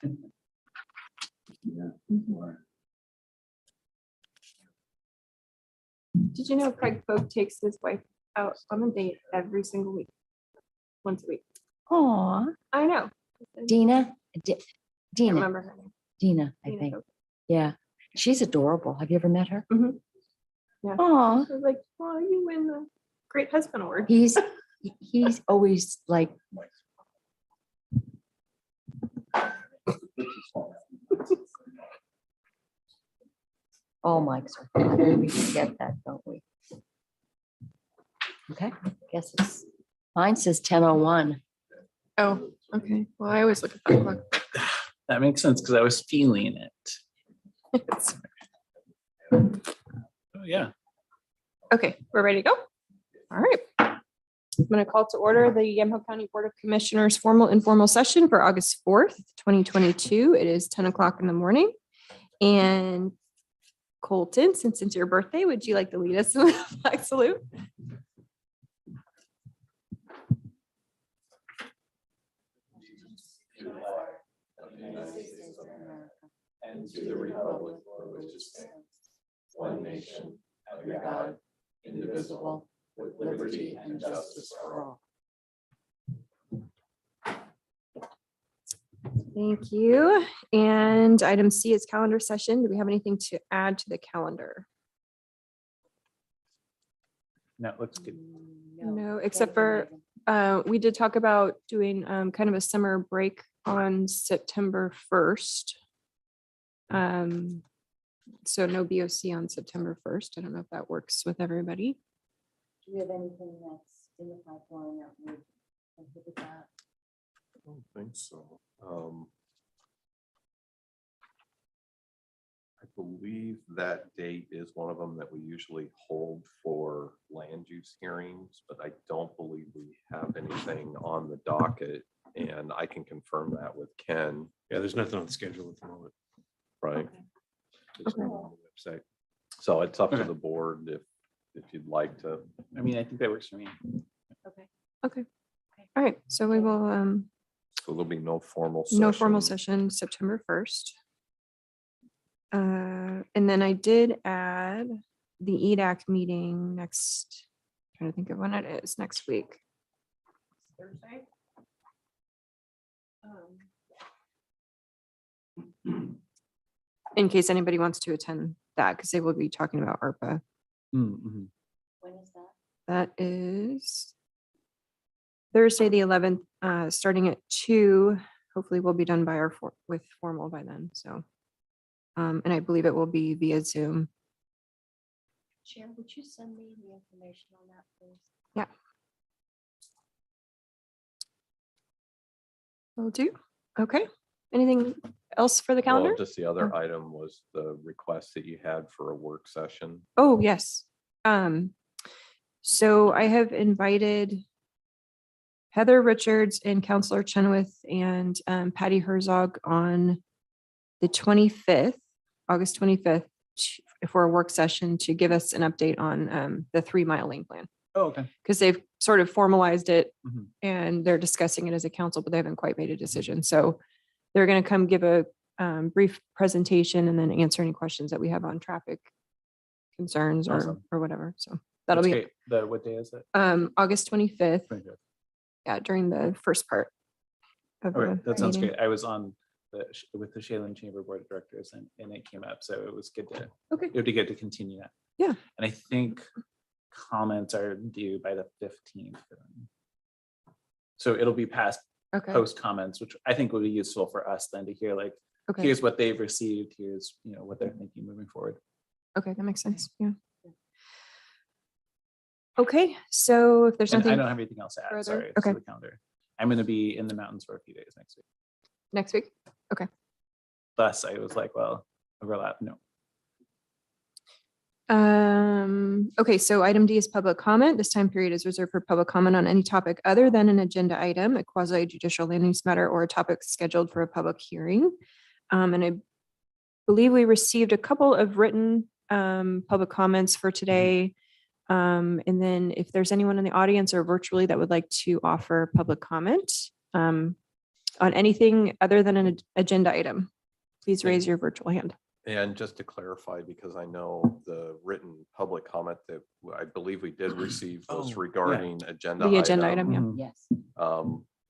Did you know Craig Pogue takes his wife out on a date every single week? Once a week. Aw, I know. Dina, Can't Dina, remember her name. Dina, I Dina think. Pogue. Yeah, she's adorable. Have you ever met her? Mhm. Yeah. Aw, I was like, well, you win the Great Husband Award. he's always like, all mics are fine. We get that, don't we? Okay, guess it's, mine says 10:01. Oh, okay. Well, I always look at that clock. That makes sense because I was feeling it. Oh, yeah. Okay, we're ready to go. All right. I'm going to call to order the Yamhill County Board of Commissioners formal informal session for August 4th, 2022. It is 10 o'clock in the morning. And Colton, since it's your birthday, would you like to lead us in the flag salute? And to the republic for which it stands, one nation, under God, indivisible, with liberty and justice for all. Thank you. And item C is calendar session. Do we have anything to add to the calendar? No, it looks good. No, except for we did talk about doing kind of a summer break on September 1st. So no BOC on September 1st. I don't know if that works with everybody. Do you have anything that's in the pipeline that would prohibit that? I don't think so. I believe that date is one of them that we usually hold for land use hearings, but I don't believe we have anything on the docket. And I can confirm that with Ken, Yeah, there's nothing on the schedule at the moment. right? Okay. There's Okay. no on the website. So it's up to Okay. the board if you'd like to. I mean, I think that works for me. Okay. Okay. All right. So we will So there'll be no formal session. no formal session September 1st. And then I did add the EDAC meeting next, trying to think of when it is next week. Thursday. In case anybody wants to attend that, because they will be talking about ARPA. Mm-hmm. When is that? That is Thursday, the 11th, starting at 2. Hopefully we'll be done by with formal by then. So, and I believe it will be via Zoom. Chair, would you send me the information on that, please? Yeah. Will do. Okay. Anything else for the calendar? Well, just the other item was the request that you had for a work session. Oh, yes. So I have invited Heather Richards and Counselor Chenoweth and Patty Herzog on the 25th, August 25th, for a work session to give us an update on the 3 Mile Lane plan. Oh, okay. Because they've sort of formalized it Mhm. and they're discussing it as a council, but they haven't quite made a decision. So they're going to come give a brief presentation and then answer any questions that we have on traffic concerns Awesome. or whatever. So that'll That's be great. What day is it? August 25th. 25th. Yeah, during the first part. Of Okay, the that sounds meeting. great. I was on with the Shaylin Chamber Board of Directors and it came up, so it was good to, Okay. it would be good to continue that. Yeah. And I think comments are due by the 15th. So it'll be past Okay. post comments, which I think would be useful for us then to hear, like, Okay. here's what they've received, here's, what they're thinking moving forward. Okay, that makes sense. Yeah. Okay, so if there's And I nothing don't have anything else to add, further? sorry, Okay. to the calendar. I'm gonna be in the mountains for a few days next week. next week. Thus, I was like, well, overlap, no. Okay, so item D is public comment. This time period is reserved for public comment on any topic other than an agenda item, a quasi judicial land use matter, or a topic scheduled for a public hearing. And I believe we received a couple of written public comments for today. And then if there's anyone in the audience or virtually that would like to offer public comment, on anything other than an agenda item, please raise your virtual hand. And just to clarify, because I know the written public comment that I believe we did receive Oh, was yeah. regarding agenda. The agenda item, yeah. Mhm. Yes.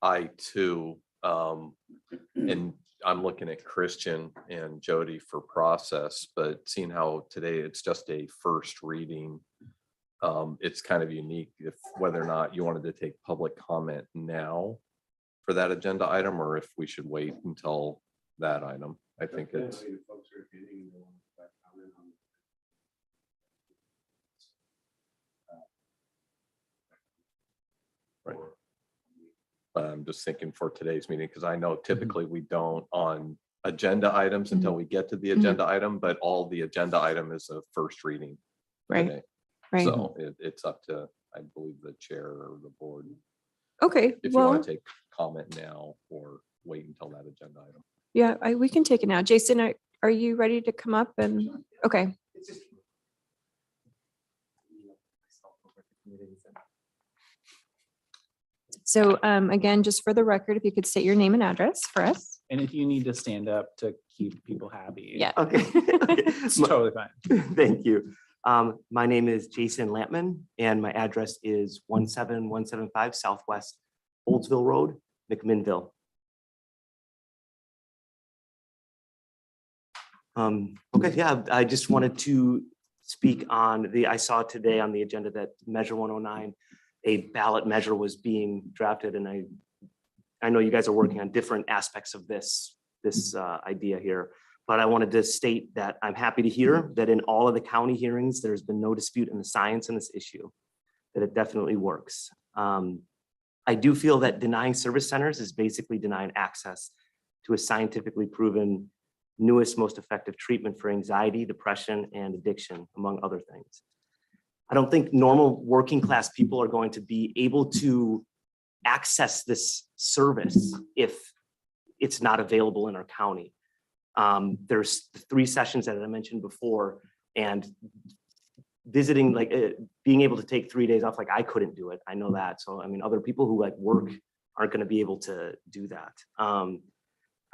I too, and I'm looking at Christian and Jody for process, but seeing how today it's just a first reading. It's kind of unique if whether or not you wanted to take public comment now for that agenda item, or if we should wait until that item. I think it's. Right. But I'm just thinking for today's meeting, because I know typically we don't on agenda items until we get to the agenda item, but all the agenda item is a first reading. Right, today. right. So it's up to, I believe, the chair or the board, Okay, if you want well, to take comment now or wait until that agenda item. yeah, we can take it now. Jason, are you ready to come up and, okay. So again, just for the record, if you could state your name and address for us. And if you need to stand up to keep people happy. Yeah. Okay. It's totally fine. Thank you. My name is Jason Lampman and my address is 17175 Southwest Oldsville Road, McMinnville. Okay, yeah, I just wanted to speak on I saw today on the agenda that Measure 109, a ballot measure was being drafted, and I know you guys are working on different aspects of this idea here, but I wanted to state that I'm happy to hear that in all of the county hearings, there's been no dispute in the science in this issue, that it definitely works. I do feel that denying service centers is basically denying access to a scientifically proven newest, most effective treatment for anxiety, depression, and addiction, among other things. I don't think normal working class people are going to be able to access this service if it's not available in our county. There's 3 sessions that I mentioned before, and visiting, like being able to take 3 days off, like I couldn't do it. I know that. So, I mean, other people who like work aren't going to be able to do that.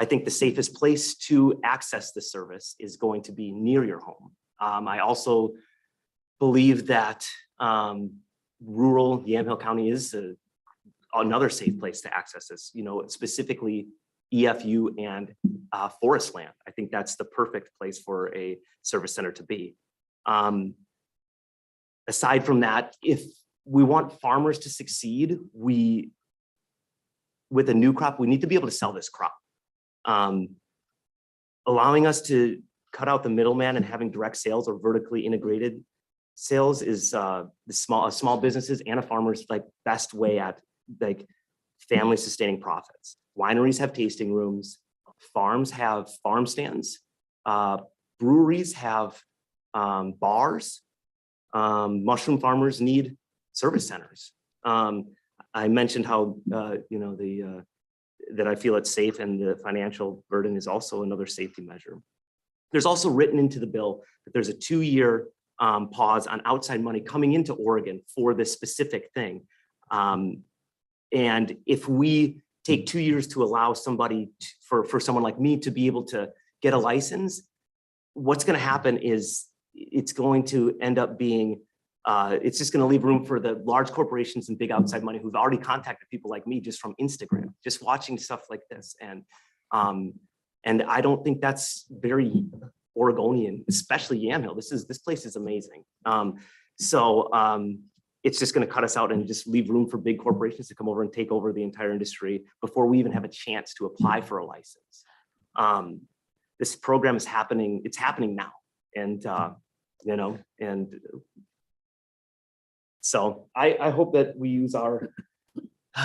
I think the safest place to access the service is going to be near your home. I also believe that rural Yamhill County is another safe place to access this, you know, specifically EFU and forest land. I think that's the perfect place for a service center to be. Aside from that, if we want farmers to succeed, with a new crop, we need to be able to sell this crop. Allowing us to cut out the middleman and having direct sales or vertically integrated sales is the small businesses and a farmer's like best way at like family sustaining profits. Wineries have tasting rooms, farms have farm stands, breweries have bars, mushroom farmers need service centers. I mentioned how you know that I feel it's safe, and the financial burden is also another safety measure. There's also written into the bill that there's a 2-year pause on outside money coming into Oregon for this specific thing. And if we take 2 years to allow somebody for someone like me to be able to get a license, what's going to happen is it's going to end up being it's just going to leave room for the large corporations and big outside money who've already contacted people like me just from Instagram, just watching stuff like this. And I don't think that's very Oregonian, especially Yamhill. This place is amazing. It's just going to cut us out and just leave room for big corporations to come over and take over the entire industry before we even have a chance to apply for a license. This program is happening. It's happening now. And, you know, and so I hope that we use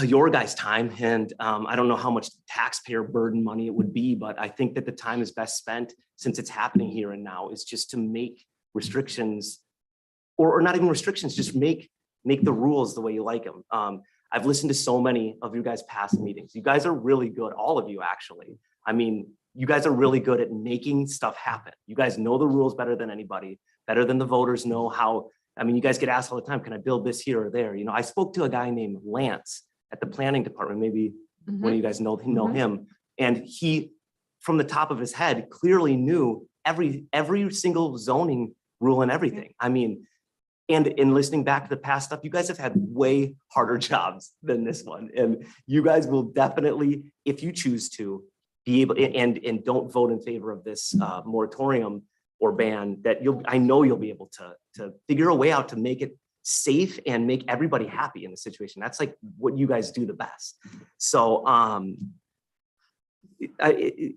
your guys' time, and I don't know how much taxpayer burden money it would be, but I think that the time is best spent, since it's happening here and now, is just to make restrictions, or not even restrictions, just make the rules the way you like them. I've listened to so many of you guys' past meetings. You guys are really good, all of you actually. I mean, you guys are really good at making stuff happen. You guys know the rules better than anybody, better than the voters know how. I mean, you guys get asked all the time, can I build this here or there? You know, I spoke to a guy named Lance at the planning department, maybe One of you guys know him. And he, from the top of his head, clearly knew every single zoning rule and everything. I mean, and in listening back to the past stuff, you guys have had way harder jobs than this one. And you guys will definitely, if you choose to, be able, and don't vote in favor of this moratorium or ban, that I know you'll be able to figure a way out to make it safe and make everybody happy in the situation. That's like what you guys do the best. So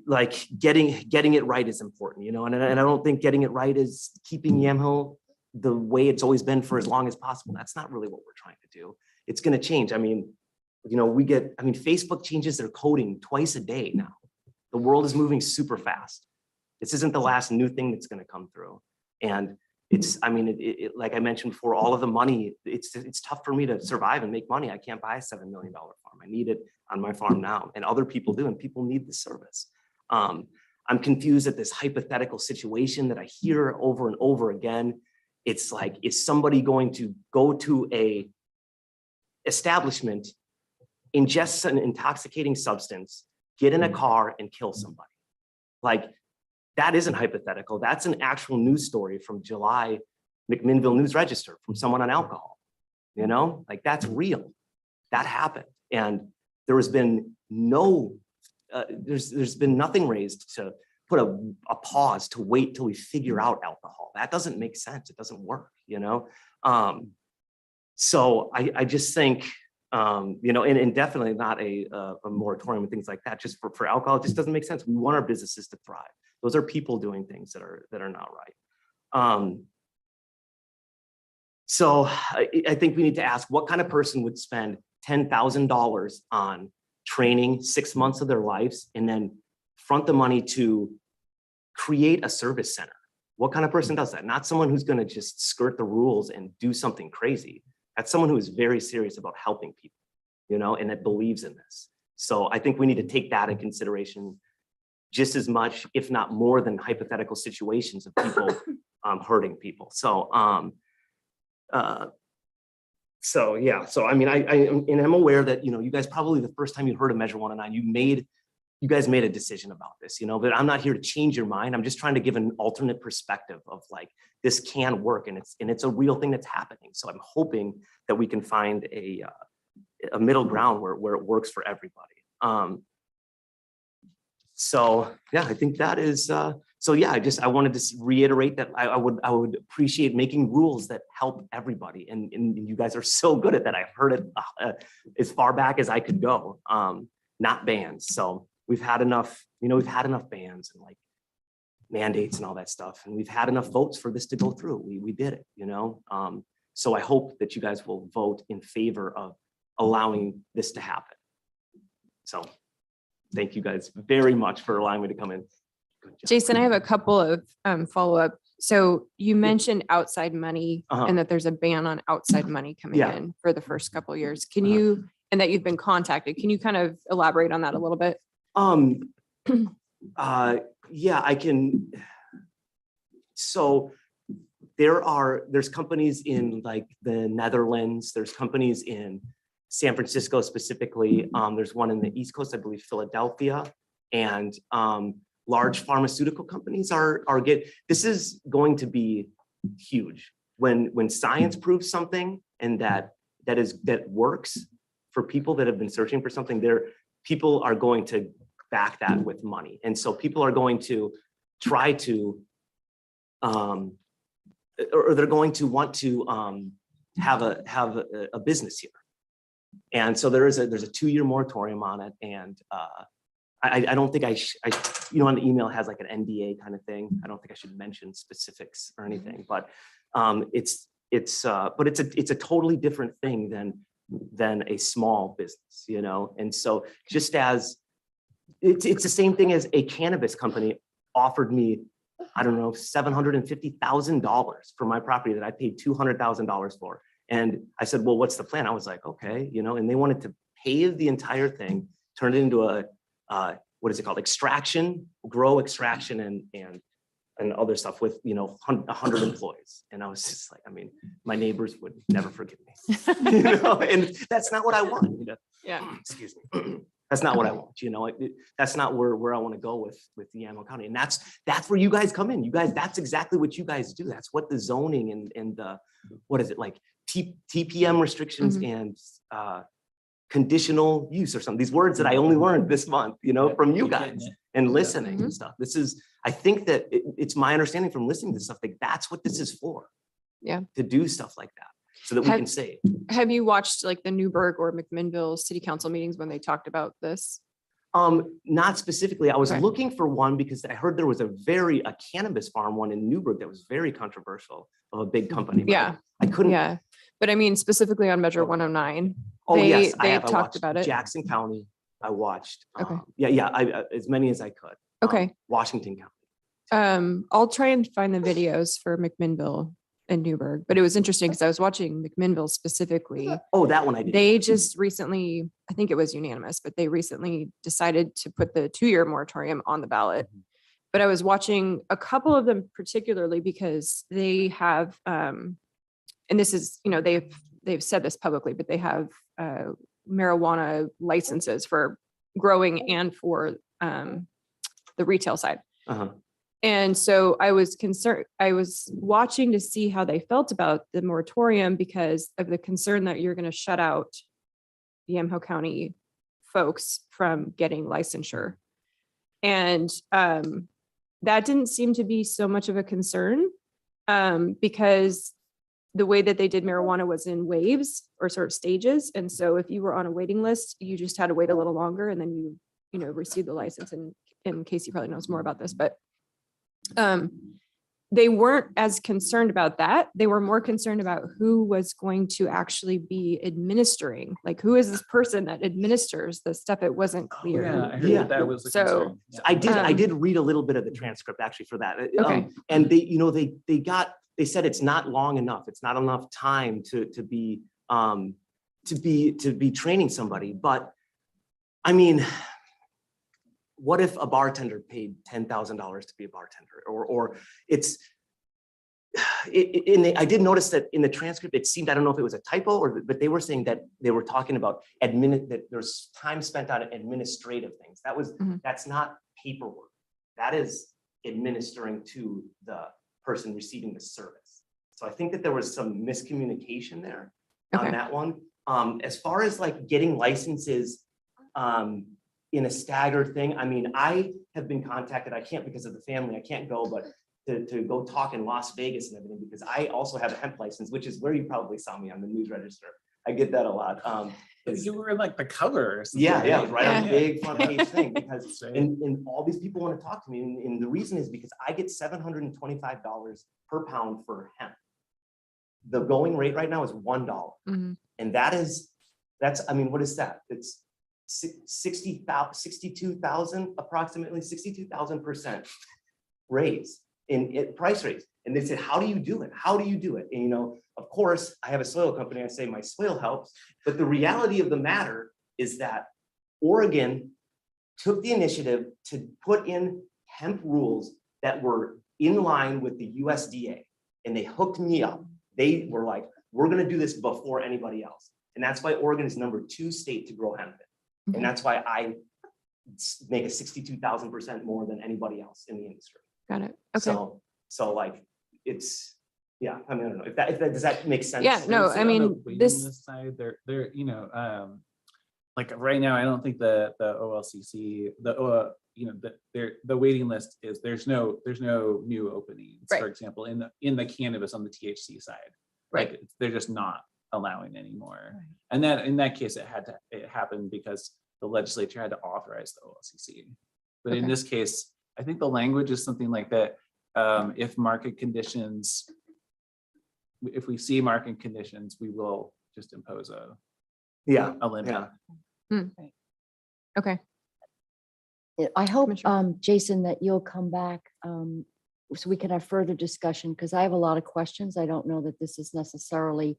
like getting it right is important, you know, and I don't think getting it right is keeping Yamhill the way it's always been for as long as possible. That's not really what we're trying to do. It's going to change. I mean, you know, Facebook changes their coding twice a day now. The world is moving super fast. This isn't the last new thing that's going to come through. And it's, I mean, like I mentioned before, all of the money, it's tough for me to survive and make money. I can't buy a $7 million farm. I need it on my farm now, and other people do, and people need the service. I'm confused at this hypothetical situation that I hear over and over again. It's like, is somebody going to go to a establishment, ingest an intoxicating substance, get in a car and kill somebody? Like, that isn't hypothetical. That's an actual news story from July, McMinnville News Register, from someone on alcohol. You know, like, that's real. That happened. And there has been there's been nothing raised to put a pause to wait till we figure out alcohol. That doesn't make sense. It doesn't work, you know? So I just think, you know, and definitely not a moratorium and things like that, just for alcohol, it just doesn't make sense. We want our businesses to thrive. Those are people doing things that are not right. So I think we need to ask, what kind of person would spend $10,000 on training 6 months of their lives and then front the money to create a service center? What kind of person does that? Not someone who's going to just skirt the rules and do something crazy. That's someone who is very serious about helping people, you know, and that believes in this. So I think we need to take that in consideration just as much, if not more, than hypothetical situations of people hurting people. So, yeah. So I mean, I'm aware that, you know, you guys probably the first time you heard of Measure 109, you guys made a decision about this, you know, but I'm not here to change your mind. I'm just trying to give an alternate perspective of like, this can work, and it's a real thing that's happening. So I'm hoping that we can find a middle ground where it works for everybody. So yeah, I think that is, so yeah, I wanted to reiterate that I would appreciate making rules that help everybody. And you guys are so good at that. I've heard it as far back as I could go, not bans. So we've had enough, you know, we've had enough bans and like mandates and all that stuff. And we've had enough votes for this to go through. We did it, you know? So I hope that you guys will vote in favor of allowing this to happen. So thank you guys very much for allowing me to come in. Jason, I have a couple of follow-up. So you mentioned outside money and that there's a ban on outside money coming in for the first couple of years. Can you, and that you've been contacted, can you kind of elaborate on that a little bit? Yeah, I can. So there's companies in like the Netherlands, there's companies in San Francisco specifically. There's one in the East Coast, I believe Philadelphia, and large pharmaceutical companies are this is going to be huge when science proves something and that works for people that have been searching for something. People are going to back that with money, and so people are going to try to or they're going to want to have a business here. And so there's a 2-year moratorium on it, and I don't think you know, on the email it has like an NDA kind of thing. I don't think I should mention specifics or anything, but it's a totally different thing than a small business, you know. And so just as it's the same thing as a cannabis company offered me, I don't know, $750,000 for my property that I paid $200,000 for. And I said, well, what's the plan? I was like, okay, you know, and they wanted to pave the entire thing, turn it into a, what is it called? Grow extraction and other stuff with, you know, 100 employees. And I was just like, I mean, my neighbors would never forgive me, you know, and that's not what I want. You know? Yeah. Excuse me. That's not what I Okay. want, that's not where I want to go with Yamaha County. And that's where you guys come in. You guys, that's exactly what you guys do. That's what the zoning and the, what is it, like TPM restrictions and conditional use or something, these words that I only learned this month, from you guys and listening and stuff. This is, I think that it's my understanding from listening to stuff, like that's what this is for. Yeah. To do stuff like that so that we Have- can say, Have you watched like the Newburgh or McMinnville city council meetings when they talked about this? not specifically, I was Okay. looking for one because I heard there was a cannabis farm one in Newburgh that was very controversial of a big company. but Yeah. I couldn't. Yeah, but I mean specifically on Measure 109. Oh, They- yes, I they have. I talked watched about it. Jackson County. I watched. Okay. I as many as I could. Okay. Washington County. I'll try and find the videos for McMinnville and Newburgh, but it was interesting because I was watching McMinnville specifically. Oh, that one I did. They just recently, I think it was unanimous, but they recently decided to put the 2-year moratorium on the ballot. But I was watching a couple of them particularly because they have, and this is, they've said this publicly, but they have marijuana licenses for growing and for the retail side. Uh-huh. And so I was concerned, I was watching to see how they felt about the moratorium because of the concern that you're going to shut out Yamaha County folks from getting licensure. And that didn't seem to be so much of a concern because the way that they did marijuana was in waves or sort of stages. And so if you were on a waiting list, you just had to wait a little longer and then you received the license. And Casey probably knows more about this, but they weren't as concerned about that. They were more concerned about who was going to actually be administering, like who is this person that administers the stuff? It wasn't clear. Yeah, I heard Yeah. that was a So- concern. Yeah. I Um, did read a little bit of the transcript actually for that. Okay. And they said it's not long enough. It's not enough time to be training somebody. But I mean, what if a bartender paid $10,000 to be a bartender? Or I did notice that in the transcript, it seemed, I don't know if it was a typo but they were saying that they were talking about that there's time spent on administrative things. Mhm. That's not paperwork. That is administering to the person receiving the service. So I think that there was some miscommunication there Okay. on that one. As far as like getting licenses, in a staggered thing. I mean, I have been contacted, I can't because of the family, I can't go, but to go talk in Las Vegas and everything, because I also have a hemp license, which is where you probably saw me on the news register. I get that a lot. You were in like the cover or something. Yeah, it was right on the Yeah. big front page thing, because That's right. and all these people want to talk to me. And the reason is because I get $725 per pound for hemp. The going rate right now is $1. Mhm. And that's, I mean, what is that? It's 62,000, approximately 62,000% raise in price raise. And they said, how do you do it? How do you do it? And, of course, I have a soil company. I say my soil helps. But the reality of the matter is that Oregon took the initiative to put in hemp rules that were in line with the USDA. And they hooked me up. They were like, we're going to do this before anybody else. And that's why Oregon is #2 state to grow hemp in. And that's why I make a 62,000% more than anybody else in the industry. Got it. Okay. So like, it's, yeah, I mean, I don't know if that does that make sense? Yeah, no, So I on the mean, waiting this- list side, they're, like right now, I don't think the OLCC, the waiting list is, there's no new openings, Right. for example, in the cannabis on the THC side. Right. Like, they're just not allowing anymore. Right. And then in that case, it happened because the legislature had to authorize the OLCC. But in Okay. this case, I think the language is something like that. If market conditions, if we see market conditions, we will just impose a Yeah, limit. yeah. Okay. I hope, Commissioner? Jason, that you'll come back so we can have further discussion, because I have a lot of questions. I don't know that this is necessarily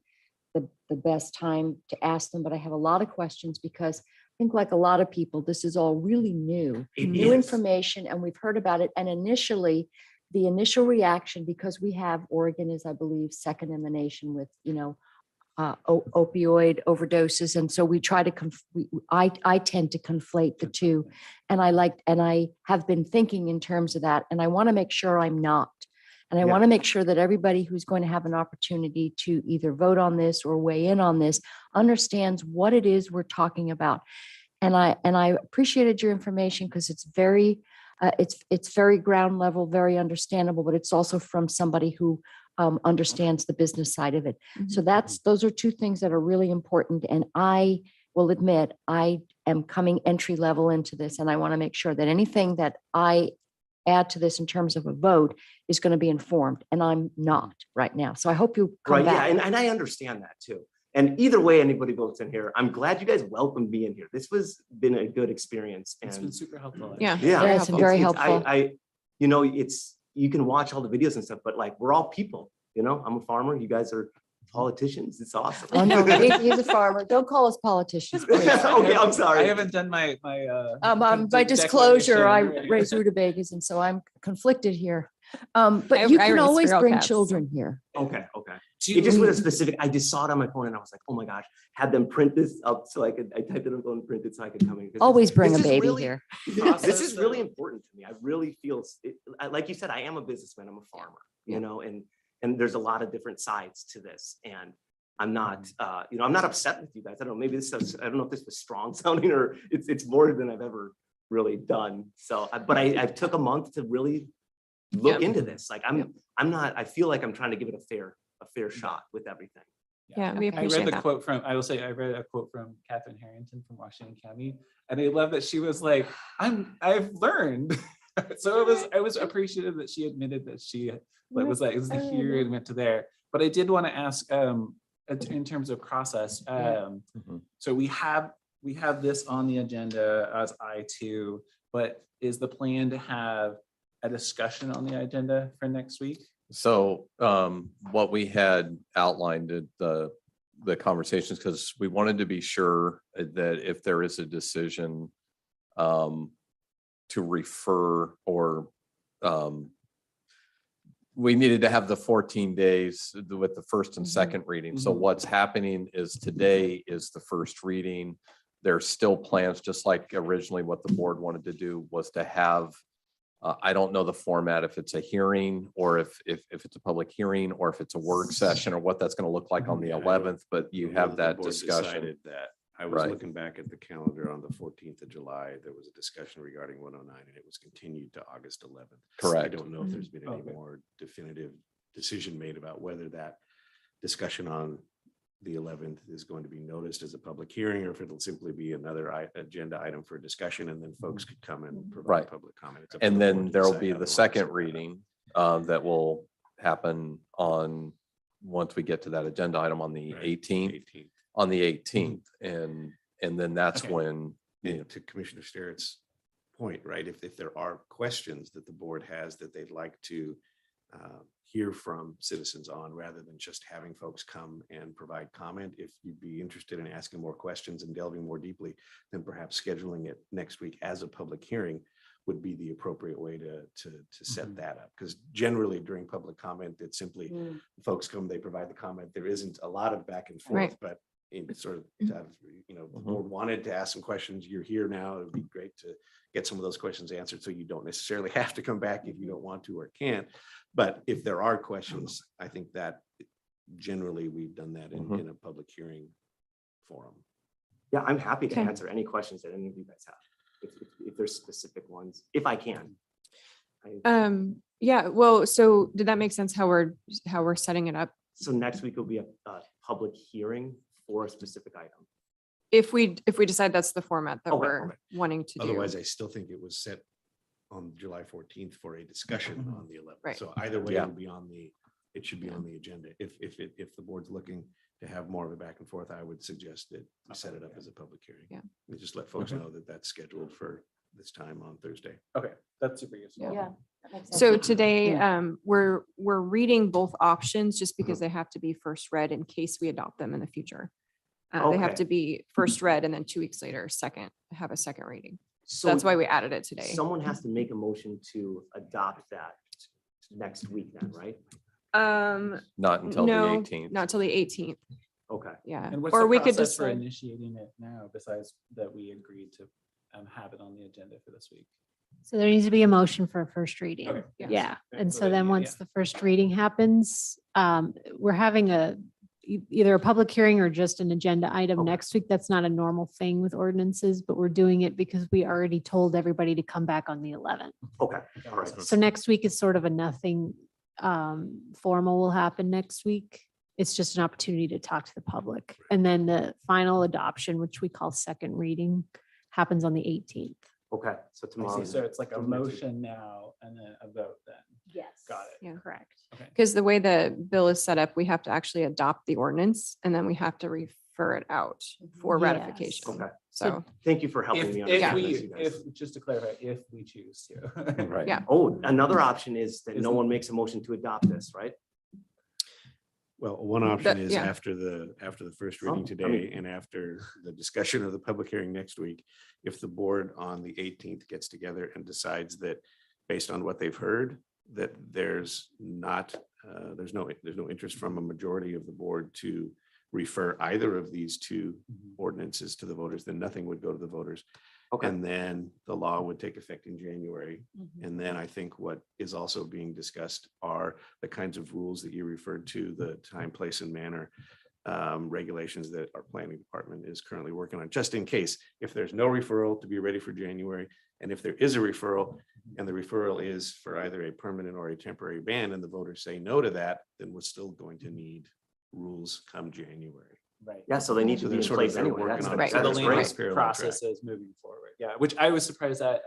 the best time to ask them, but I have a lot of questions because I think, like a lot of people, this is all really new. It New is. information, and we've heard about it. And initially, the initial reaction, because we have Oregon is, I believe, second in the nation with, opioid overdoses. And so we try to, I tend to conflate the two. And I have been thinking in terms of that. And I want to make sure I'm not. And I Yeah. want to make sure that everybody who's going to have an opportunity to either vote on this or weigh in on this understands what it is we're talking about. And I appreciated your information because it's very, it's very ground level, very understandable, but it's also from somebody who understands the business side of it. So those are two things that are really important. And I will admit, I am coming entry level into this, and I want to make sure that anything that I add to this in terms of a vote is going to be informed, and I'm not right now. So I hope you come Right, yeah, back. and I understand that too. And either way, anybody votes in here, I'm glad you guys welcomed me in here. This was been a good experience. It's been And super helpful. Yeah. yeah, Yes, and very helpful. You know, you can watch all the videos and stuff, but like, we're all people, you know, I'm a farmer. You guys are politicians. It's awesome. Oh, no, he's a farmer. Don't call us politicians, please. Okay, I'm sorry. I haven't done my By disclosure, I declaration. raise rutabagas, and so I'm conflicted here. But I you raise can always feral bring cats. children here. Okay. Do It just was a you- specific, I just saw it on my phone and I was like, oh my gosh, had them print this up so I typed it up and print it so I could come in. 'Cause Always bring a this is baby really- here. This is really important to me. I really feel, like you said, I am a businessman, I'm a farmer, you know, and there's a lot of different sides to this. And I'm not, you know, I'm not upset with you guys. I don't know, maybe this, I don't know if this was strong sounding or it's more than I've ever really done. So, but I took a month to really look into this. Like I'm not, I feel like I'm trying to give it a fair shot with everything. Yeah, we I read appreciate the that. quote from, I will say, I read a quote from Catherine Harrington from Washington County. And I love that she was like, I've learned. So I was appreciative that she admitted that she was like, is the here and went to there. But I did want to ask, in terms of process, so we have this on the agenda as I2, but is the plan to have a discussion on the agenda for next week? So what we had outlined at the conversations, because we wanted to be sure that if there is a decision to refer or we needed to have the 14 days with the first and second reading. So what's happening is today is the first reading. There's still plans, just like originally what the board wanted to do was to have, I don't know the format, if it's a hearing or if it's a public hearing or if it's a work session or what that's going to look like on the 11th, but you have that discussion. That I was Right. looking back at the calendar on the 14th of July, there was a discussion regarding 109 and it was continued to August 11th. I Correct. don't know if there's been any Okay. more definitive decision made about whether that discussion on the 11th is going to be noticed as a public hearing or if it'll simply be another agenda item for discussion and then folks could come and provide Right. public comment. It's up to And the then board to there'll decide be how the they want to second set that up. reading that will happen on, once we get to that agenda item on the Right, 18th, 18th. on the 18th. And then that's Okay. when, And to Commissioner Sterrett's point, right, if there are questions that the board has that they'd like to hear from citizens on, rather than just having folks come and provide comment, if you'd be interested in asking more questions and delving more deeply, then perhaps scheduling it next week as a public hearing would be the appropriate way to set that up. Because generally during public comment, it's simply folks come, they provide the comment. There isn't a lot of back and forth, Right. but in sort of, to have, you know, the board wanted to ask some questions. You're here now. It'd be great to get some of those questions answered so you don't necessarily have to come back if you don't want to or can't. But if there are questions, I think that generally we've done that in a public hearing forum. Yeah, I'm happy to Okay. answer any questions that any of you guys have, if there's specific ones, if I can. Yeah, well, so did that make sense how we're setting it up? So next week will be a public hearing for a specific item. If we decide that's the format that Okay, we're okay. wanting to do. Otherwise, I still think it was set on July 14th for a discussion on the 11th. Right. So either way, Yeah. it'll be on it should be on the agenda. If the board's looking to have more of a back and forth, I would suggest that we set it up as a public hearing. Yeah. And just let folks know that that's scheduled for this time on Thursday. Okay, that's super useful. Yeah. that makes sense. So today, Yeah. we're reading both options just because they have to be first read in case we adopt them in the future. They have Okay. to be first read and then 2 weeks later, have a second reading. So So that's why we added it today. someone has to make a motion to adopt that next week then, right? not until the No, 18th. not till the 18th. Okay. Yeah. And what's Or the we could process for decide. initiating it now, besides that we agreed to have it on the agenda for this week? So there needs to be a motion for a first reading. Okay, yes. Yeah, and So so then, then yeah, once yeah. the first reading happens, we're having either a public hearing or just an agenda item Okay. next week. That's not a normal thing with ordinances, but we're doing it because we already told everybody to come back on the 11th. Okay. All right. So next week is sort of a nothing formal will happen next week. It's just an opportunity to talk to the public. And then the final adoption, which we call second reading, happens on the 18th. Okay. So I tomorrow. see. So it's like a Till next week. motion now and then a vote then. Yes. Got it. Yeah. Correct. Because the way the bill is set up, we have to actually adopt the ordinance and then we have to refer it out for Yes. ratification. Okay. So, Thank you for helping If, me if understand we, this, you guys. if, just to clarify, if we choose to. Right. yeah. Oh, another option is that Is no the- one makes a motion to adopt this, right? Well, one option is yeah. after the first Oh, reading I today mean- and after the discussion of the public hearing next week, if the board on the 18th gets together and decides that based on what they've heard, that there's not, there's no interest from a majority of the board to refer either of these two ordinances to the voters, then nothing would go to the voters. Okay. And then the law would take effect in January. Mhm. And then I think what is also being discussed are the kinds of rules that you referred to, the time, place, and manner regulations that our planning department is currently working on, just in case, if there's no referral, to be ready for January. And if there is a referral, and the referral is for either a permanent or a temporary ban, and the voters say no to that, then we're still going to need rules come January. Right. Yeah, so they need So to be they're in sort of- place they're anyway. working That's on it. Right. So the that's land great. use Parallel process is moving forward. Yeah, which I was surprised that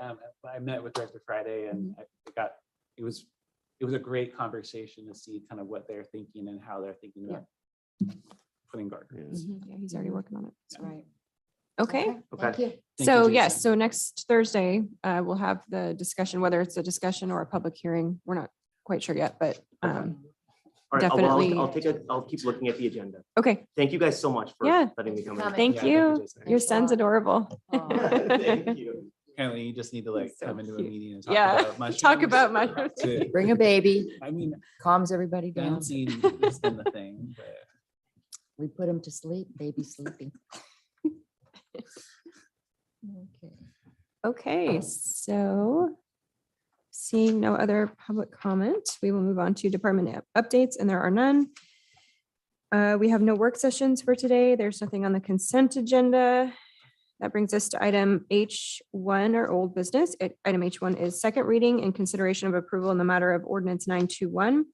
I met with Director Friday and I got, it was a great conversation to see kind of what they're thinking and how they're thinking about putting guardrails. Yes. Mhm. Yeah, he's already working on it. That's right. Okay. Thank you. Thank you, So Jason. yes, so next Thursday, we'll have the discussion, whether it's a discussion or a public hearing. We're not quite sure yet, but All right, definitely- I'll keep looking at the agenda. okay. Thank you guys so much for Yeah. letting me come in. Coming. Thank Yeah, you. Jason. Your son's adorable. Aw. Thank you. Apparently you just need to like So come into a cute. meeting and talk Yeah, about mushrooms. talk about mushrooms. to- Bring a baby, I mean, calms everybody down. dancing has been the thing, but We put him to sleep, baby sleeping. Okay. Okay, so seeing no other public comment, we will move on to department updates, and there are none. We have no work sessions for today. There's nothing on the consent agenda. That brings us to item H1 or old business. Item H1 is second reading and consideration of approval in the matter of ordinance 921,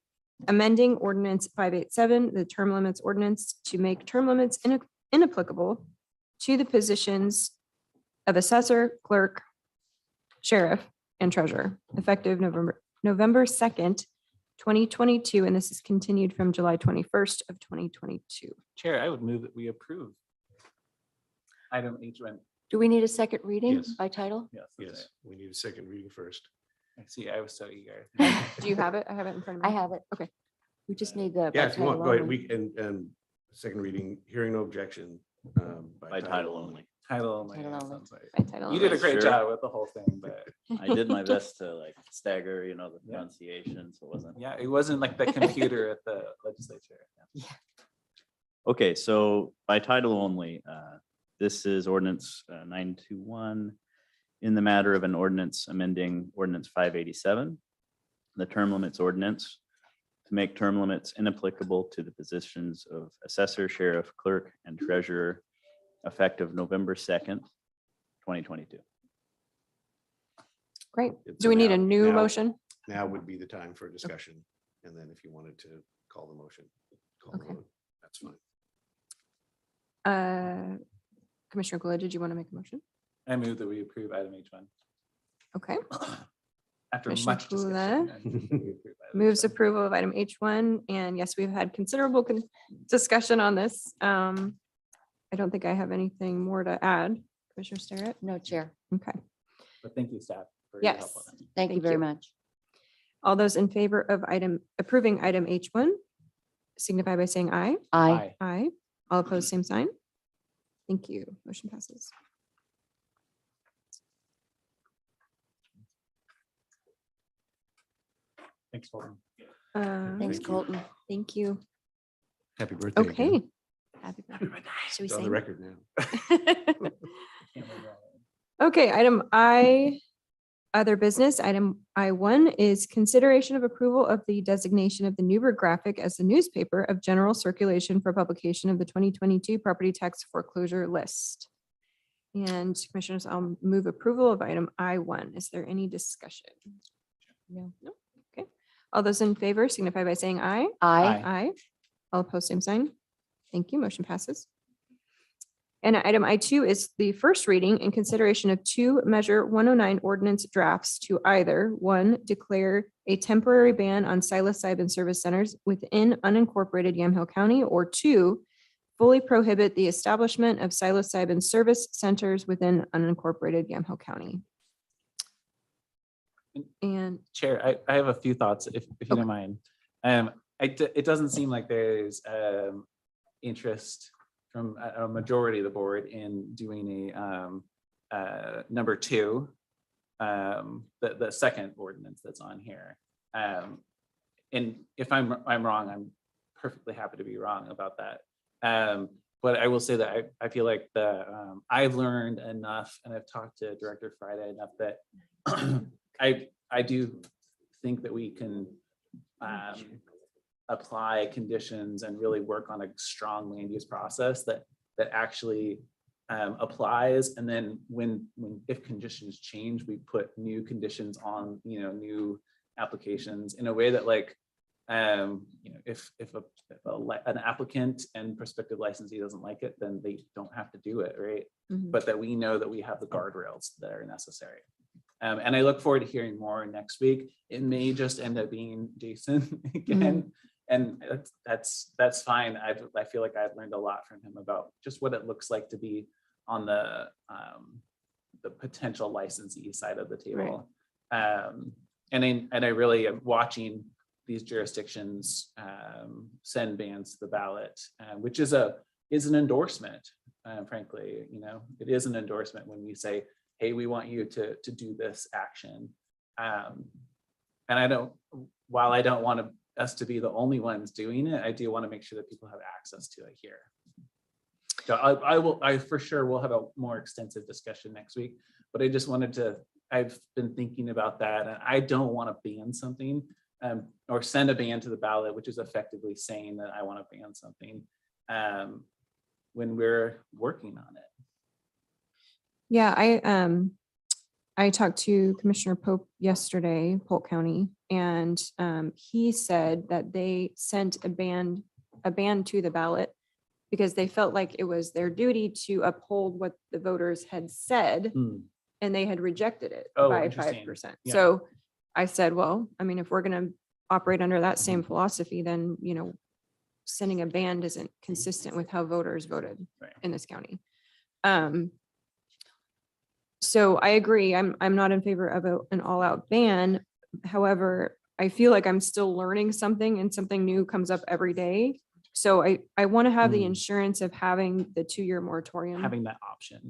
amending ordinance 587, the term limits ordinance to make term limits inapplicable to the positions of assessor, clerk, sheriff, and treasurer, effective November 2nd, 2022, and this is continued from July 21st of 2022. Chair, I would move that we approve item H1. Do we need a second reading Yes. by title? Yes. that's Yes, we need a second reading first. right. I see, I was so eager. Do you have it? I have it in front of me. I have it. Okay. We just need the. Yeah, by if you want, title go ahead. only. And second reading, hearing no objection. By title only. Title only. Title that only. sounds right. By title You did a only. great Sure. job with the whole thing, but I did my best to like stagger, the Yeah. pronunciation, so it wasn't. yeah, it wasn't like the computer at the legislature. Okay, so by title only, this is ordinance 921 in the matter of an ordinance amending ordinance 587, the term limits ordinance to make term limits inapplicable to the positions of assessor, sheriff, clerk, and treasurer effective November 2nd, 2022. Great. It's Do we need a now- new now- motion? Now would be the time for discussion. And then if you wanted to call the motion, call the Okay. vote, that's fine. Commissioner Gula, did you want to make a motion? I move that we approve item H1 Okay. after Commissioner much discussion. Gula I move that we approve item Moves H1. approval of item H1, and yes, we've had considerable discussion on this. I don't think I have anything more to add. Commissioner Starrett? No, Chair. Okay. But thank you, staff. for your help Yes. on it. Thank you Thank very you. much. All those in favor of approving item H1 signify by saying aye. Aye. Aye. All opposed, same sign. Thank you. Motion passes. Thanks, Colton. Thanks, Thank you. Colton. Thank you. Happy birthday. again. Okay. Happy birthday. Should we It's on the sing? record now. Can't remember that. Okay, item I, other business, item I1 is consideration of approval of the designation of the Newburgh Graphic as the newspaper of general circulation for publication of the 2022 property tax foreclosure list. And commissioners, I'll move approval of item I1. Is there any discussion? No. No? Okay. All those in favor signify by saying aye. I, Aye. All opposed, same sign. Thank you. Motion passes. And item I2 is the first reading and consideration of two Measure 109 ordinance drafts to either, one, declare a temporary ban on psilocybin service centers within unincorporated Yamhill County, or two, fully prohibit the establishment of psilocybin service centers within unincorporated Yamhill County. And Chair, I have a few thoughts, if you Okay. don't mind. It doesn't seem like there's interest from a majority of the board in doing a number two, the second ordinance that's on here. And if I'm wrong, I'm perfectly happy to be wrong about that. But I will say that I feel like I've learned enough, and I've talked to Director Friday enough that I do think that we can apply conditions and really work on a strong land use process that actually applies. And then if conditions change, we put new conditions on, new applications in a way that if an applicant and prospective licensee doesn't like it, then they don't have to do it, right? Mhm. But that we know that we have the guardrails that are necessary. And I look forward to hearing more next week. It may just end up being Jason again. And that's fine. I feel like I've learned a lot from him about just what it looks like to be on the potential licensee side of the table. And I really am watching these jurisdictions send bans to the ballot, which is an endorsement. Frankly, it is an endorsement when we say, hey, we want you to do this action. And while I don't want us to be the only ones doing it, I do want to make sure that people have access to it here. So I for sure will have a more extensive discussion next week, but I just I've been thinking about that, and I don't want to ban something or send a ban to the ballot, which is effectively saying that I want to ban something when we're working on it. yeah, I talked to Commissioner Pope yesterday, Polk County, and he said that they sent a ban to the ballot because they felt like it was their duty to uphold what the voters had said, and they had rejected it Oh, by interesting. 5%. Yeah. So I said, well, I mean, if we're going to operate under that same philosophy, then, sending a ban isn't consistent with how voters voted Right. in this county. So I agree. I'm not in favor of an all-out ban. However, I feel like I'm still learning something, and something new comes up every day. So I want to have the insurance of having the 2-year moratorium Having that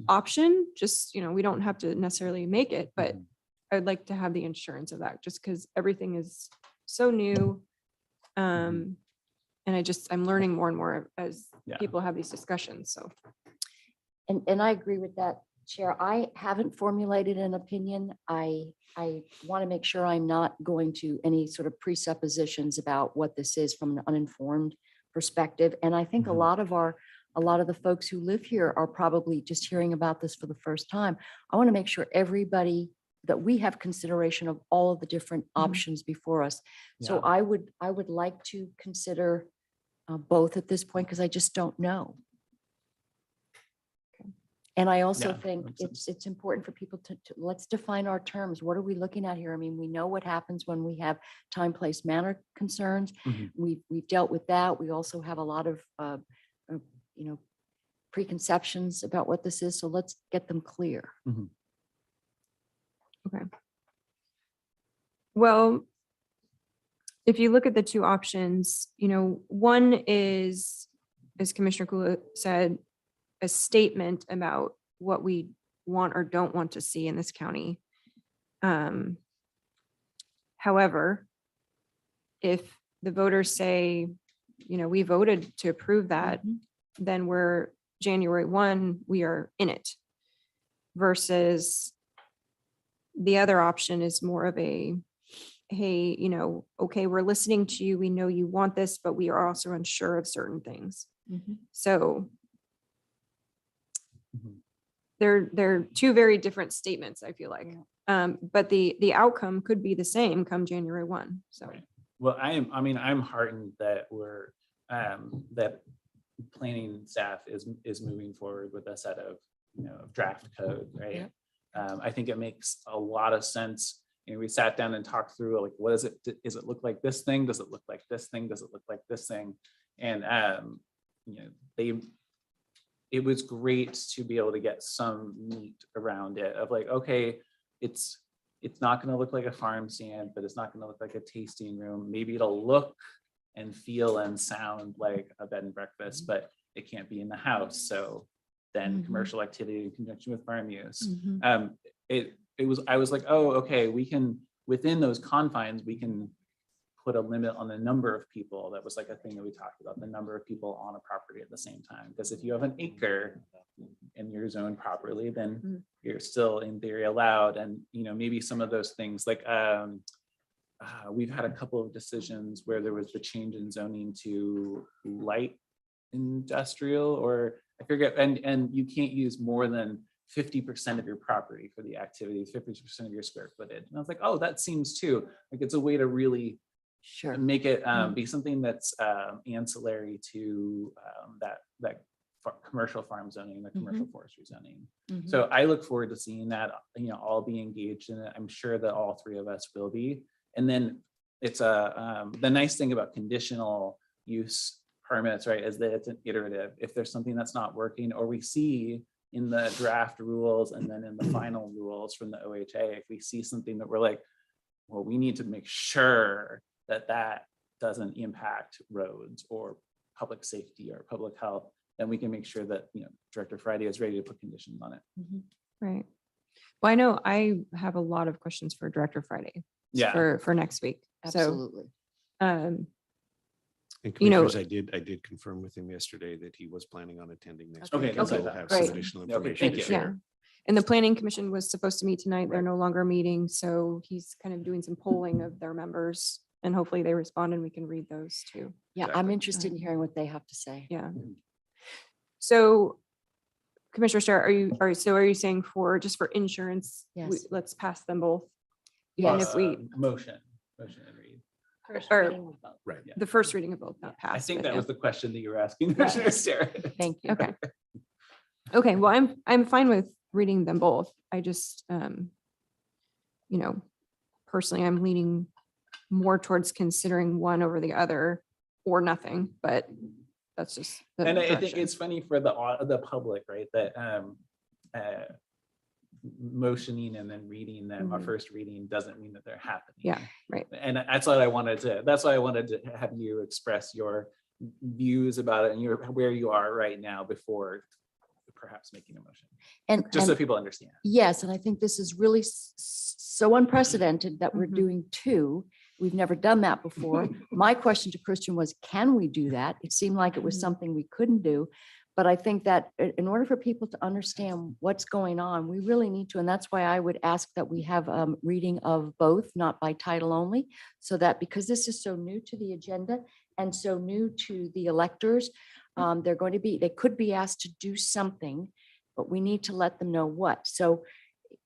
option. just, we don't have to necessarily make it, but I'd like to have the insurance of that, just because everything is so new. And I'm learning more and more as Yeah. people have these discussions. So. and I agree with that, Chair. I haven't formulated an opinion. I want to make sure I'm not going to any sort of presuppositions about what this is from an uninformed perspective. And I think a lot of the folks who live here are probably just hearing about this for the first time. I want to make sure everybody that we have consideration of all of the different options before us. So Yeah. I would like to consider both at this point, because I just don't know. And I also Yeah, think makes sense. it's important for people to let's define our terms. What are we looking at here? I mean, we know what happens when we have time, place, manner concerns. Mhm. We've dealt with that. We also have a lot of preconceptions about what this is. So let's get them clear. Okay. Well, if you look at the two options, one is, as Commissioner Kula said, a statement about what we want or don't want to see in this county. However, if the voters say, we voted to approve that, then we're January 1, we are in it. Versus the other option is more of a, hey, okay, we're listening to you. We know you want this, but we are also unsure of certain things. So Mhm. they're two very different statements, I feel like. But the outcome could be the same come January 1. So Right. Well, I'm heartened that that planning staff is moving forward with a set of, draft code, right? I think it makes a lot of sense. We sat down and talked through, like, what is it? Does it look like this thing? Does it look like this thing? Does it look like this thing? And, it was great to be able to get some meat around it of like, okay, it's not going to look like a farm stand, but it's not going to look like a tasting room. Maybe it'll look and feel and sound like a bed and breakfast, but it can't be in the house. So then commercial activity in conjunction with farm use. I was like, oh, okay, we can, within those confines, we can put a limit on the number of people. That was like a thing that we talked about, the number of people on a property at the same time. Because if you have an acre and you're zoned properly, then you're still in theory allowed. And, maybe some of those things like, we've had a couple of decisions where there was the change in zoning to light industrial, or I forget, and you can't use more than 50% of your property for the activity, 50% of your square footage. And I was like, oh, that seems too, like it's a way to really make it be something that's ancillary to that commercial farm zoning, the commercial forestry zoning. So I look forward to seeing that, all be engaged in it. I'm sure that all three of us will be. And then it's the nice thing about conditional use permits, right, is that it's an iterative. If there's something that's not working, or we see in the draft rules and then in the final rules from the OHA, if we see something that we're like, well, we need to make sure that doesn't impact roads or public safety or public health, then we can make sure that, Director Friday is ready to put conditions on it. right. Well, I know I have a lot of questions for Director Friday. Yeah. For next week. Absolutely. So, And You know- commissioners, I did confirm with him yesterday that he was planning on attending next Okay, week. and okay, We'll have great. some additional Okay, information thank to you. share. and the planning commission was supposed to meet tonight. They're Right. no longer meeting. So he's kind of doing some polling of their members, and hopefully they respond and we can read those too. Yeah, I'm Exactly. interested in hearing what they have to say. Yeah. So Commissioner Starr, are you saying just for insurance? Yes. Let's pass them both. Yes. And if we, Motion and read. or Right. the first reading of both, not pass. I think but that yeah. was the question that you were asking, Commissioner Sarah. Thank you. Okay. Okay, well, I'm fine with reading them both. I just, personally, I'm leaning more towards considering one over the other or nothing, but that's just. the And I think direction. it's funny for the public, right, that motioning and then reading them, our Mhm. first reading doesn't mean that they're happening. Yeah, right. And that's what that's why I wanted to have you express your views about it and where you are right now before perhaps making a motion, And, just so and people understand. yes, and I think this is really so unprecedented that we're Mhm. doing two. We've never done that before. My question to Christian was, can we do that? It seemed like it was Mhm. something we couldn't do. But I think that in order for people to understand what's going on, we really need to, and that's why I would ask that we have reading of both, not by title only, so that because this is so new to the agenda and so new to the electors, they could be asked to do something, but we need to let them know what. So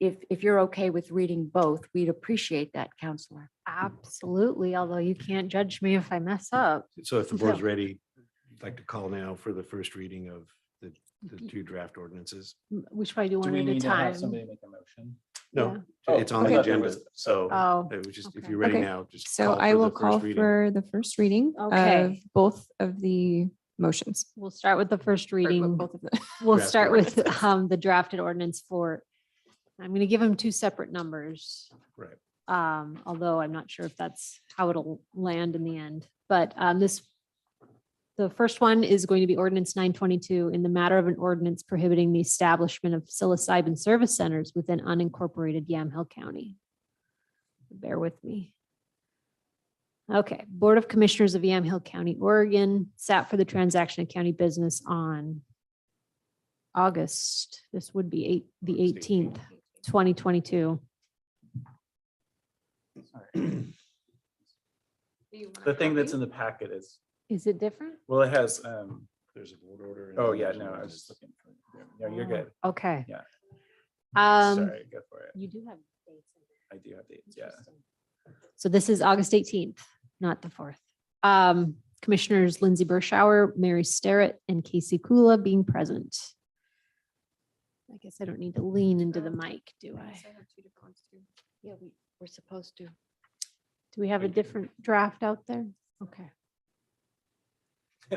if you're okay with reading both, we'd appreciate that, Counselor. Absolutely, although you can't judge me if I mess up. So if the board's ready, I'd like to call now for the first reading of the two draft ordinances. We should probably do Do one we at a need to have time. somebody make a motion? No, Oh, it's on I the thought there agenda. was- So Oh, it was just, if okay. you're ready Okay. now, just. So call I for will the call first reading. for the first reading of Okay. both of the motions. We'll start with the first Or reading. both of them. We'll Draft start with ordinance. the drafted ordinance for, I'm going to give them two separate numbers. Right. Although I'm not sure if that's how it'll land in the end. But the first one is going to be ordinance 922 in the matter of an ordinance prohibiting the establishment of psilocybin service centers within unincorporated Yamhill County. Bear with me. Okay, Board of Commissioners of Yamhill County, Oregon, sat for the transaction of county business on August, this would be the August 18th, 2022. The thing that's in the packet is, Is it different? well, it has, There's a board order. and oh then yeah, there's no, an I was just ordinance. looking for, no, you're good. Okay. Yeah. Um, Sorry, go for it. you do have dates in there. I do have dates, yeah. So this is August 18th, not the 4th. Commissioners Lindsay Burschauer, Mary Starrett, and Casey Kula being present. I guess I don't need to lean into the mic, do I? Yeah, we're supposed to. Do we have a different draft out there? Okay.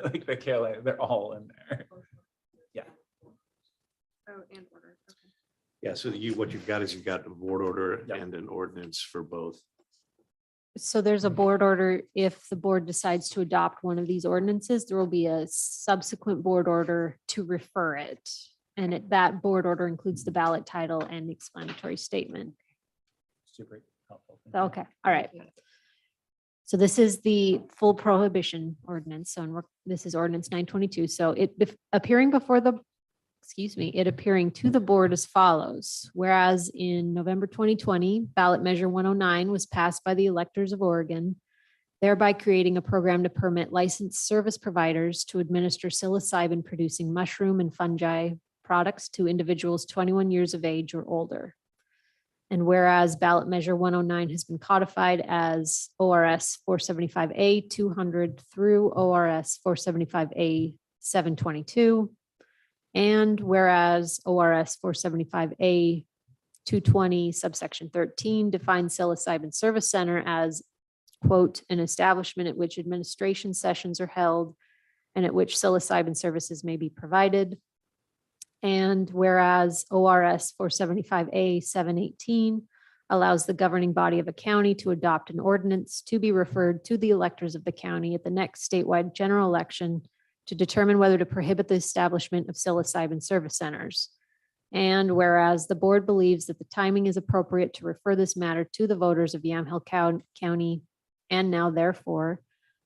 Like the KLA, they're all in there. Yeah. Oh, and order. Okay. Yeah, so what you've got is you've got a board order Yep. and an ordinance for both. So there's a board order. If the board decides to adopt one of these ordinances, there will be a subsequent board order to refer it. And that board order includes the ballot title and explanatory statement. Super helpful. Thank you. Okay, all right. So this is the full prohibition ordinance. So this is ordinance 922. So appearing before the, it appearing to the board as follows. Whereas in November 2020, ballot measure 109 was passed by the electors of Oregon, thereby creating a program to permit licensed service providers to administer psilocybin producing mushroom and fungi products to individuals 21 years of age or older. And whereas ballot measure 109 has been codified as ORS 475A 200 through ORS 475A 722. And whereas ORS 475A 220 subsection 13 defines psilocybin service center as, quote, an establishment at which administration sessions are held and at which psilocybin services may be provided. And whereas ORS 475A 718 allows the governing body of a county to adopt an ordinance to be referred to the electors of the county at the next statewide general election to determine whether to prohibit the establishment of psilocybin service centers. And whereas the board believes that the timing is appropriate to refer this matter to the voters of Yamhill County, and now therefore,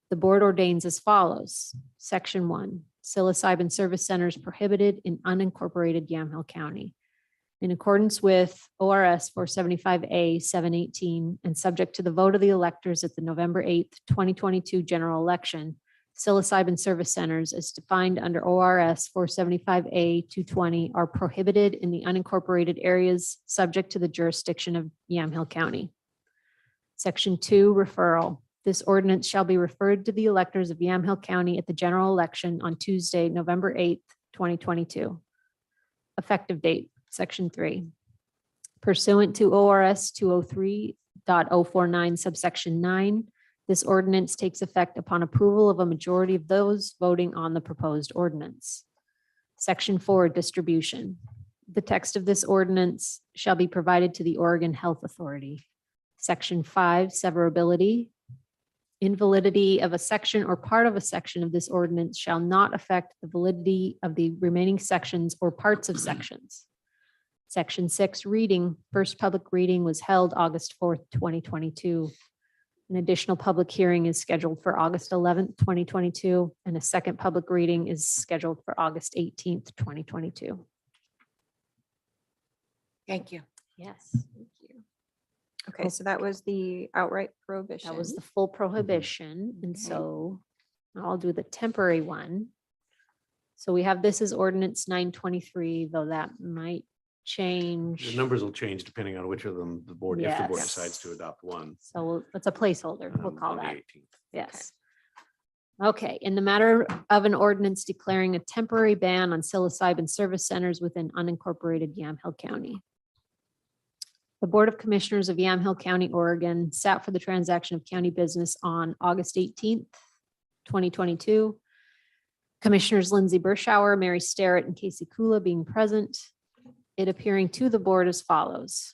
the board ordains as follows. Section 1, psilocybin service centers prohibited in unincorporated Yamhill County. In accordance with ORS 475A 718 and subject to the vote of the electors at the November 8th, 2022 general election, psilocybin service centers as defined under ORS 475A 220 are prohibited in the unincorporated areas subject to the jurisdiction of Yamhill County. Section 2, referral. This ordinance shall be referred to the electors of Yamhill County at the general election on Tuesday, November 8th, 2022. Effective date, Section 3. Pursuant to ORS 203.049 subsection 9, this ordinance takes effect upon approval of a majority of those voting on the proposed ordinance. Section 4, distribution. The text of this ordinance shall be provided to the Oregon Health Authority. Section 5, severability. Invalidity of a section or part of a section of this ordinance shall not affect the validity of the remaining sections or parts of sections. Section 6, reading. First public reading was held August 4th, 2022. An additional public hearing is scheduled for August 11th, 2022, and a second public reading is scheduled for August 18th, 2022. Thank you. Yes. Thank you. Okay, so that was the outright prohibition. That was the full prohibition. And Okay. so I'll do the temporary one. So we have this as ordinance 923, though that might change. The numbers will change depending on which of them the board, if the board Yes. decides to adopt one. So it's a placeholder. We'll call on the that. 18th. Yes. Okay, in the matter of an ordinance declaring a temporary ban on psilocybin service centers within unincorporated Yamhill County. The Board of Commissioners of Yamhill County, Oregon sat for the transaction of county business on August 18th, 2022. Commissioners Lindsay Burschauer, Mary Starrett, and Casey Kula being present. It appearing to the board as follows.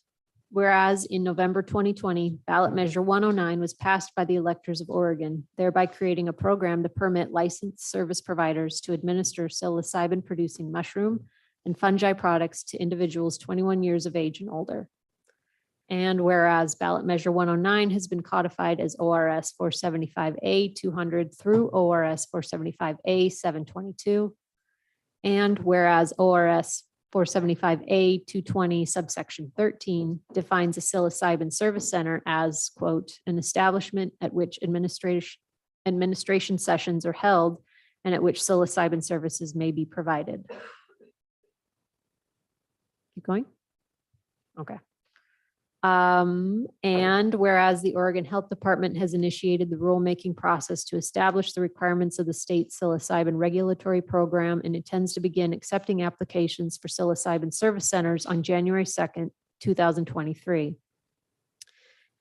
Whereas in November 2020, ballot measure 109 was passed by the electors of Oregon, thereby creating a program to permit licensed service providers to administer psilocybin producing mushroom and fungi products to individuals 21 years of age and older. And whereas ballot measure 109 has been codified as ORS 475A 200 through ORS 475A 722. And whereas ORS 475A 220 subsection 13 defines a psilocybin service center as, quote, an establishment at which administration sessions are held and at which psilocybin services may be provided. Keep going. Okay. And whereas the Oregon Health Department has initiated the rulemaking process to establish the requirements of the state psilocybin regulatory program and intends to begin accepting applications for psilocybin service centers on January 2nd, 2023.